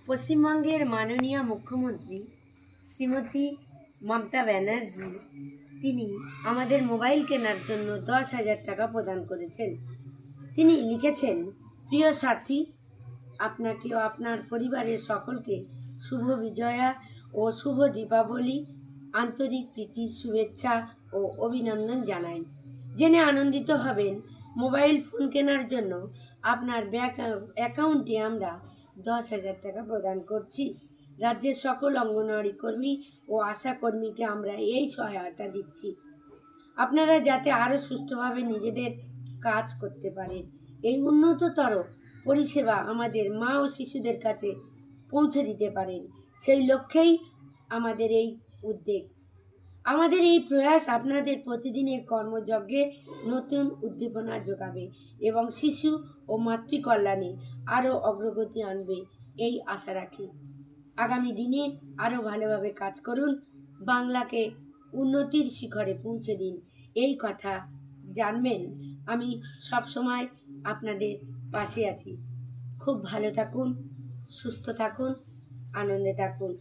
পশ্চিমবঙ্গের মাননীয় মুখ্যমন্ত্রী শ্রীমতী মমতা ব্যানার্জি তিনি আমাদের মোবাইল কেনার জন্য 10,000 টাকা প্রদান করেছেন। তিনি লিখেছেন, প্রিয় সাথী, আপনাকে ও আপনার পরিবারের সকলকে শুভ বিজয়া ও শুভ দীপাবলি আন্তরিক প্রীতি শুভেচ্ছা ও অভিনন্দন জানাই। জেনে আনন্দিত হবেন, মোবাইল ফোন কেনার জন্য আপনার ব্যাংক অ্যাকাউন্টে আমরা 10,000 টাকা প্রদান করছি। রাজ্যের সকল অঙ্গনওয়াড়ি কর্মী ও আশা কর্মীকে আমরা এই সহায়তা দিচ্ছি, আপনারা যাতে আরও সুষ্ঠুভাবে নিজেদের কাজ করতে পারেন। এই উন্নততর পরিষেবা আমাদের মা ও শিশুদের কাছে পৌঁছে দিতে পারেন, সেই লক্ষ্যেই আমাদের এই উদ্যোগ। আমাদের এই প্রয়াস আপনাদের প্রতিদিনের কর্মযজ্ঞে নতুন উদ্দীপনা যোগাবে এবং শিশু ও মাতৃকল্যাণে আরও অগ্রগতি আনবে, এই আশা রাখি। আগামী দিনে আরও ভালোভাবে কাজ করুন, বাংলাকে উন্নতির শিখরে পৌঁছে দিন, এই কথা জানবেন আমি সবসময় আপনাদের পাশে আছি। খুব ভালো থাকুন, সুস্থ থাকুন, আনন্দে থাকুন।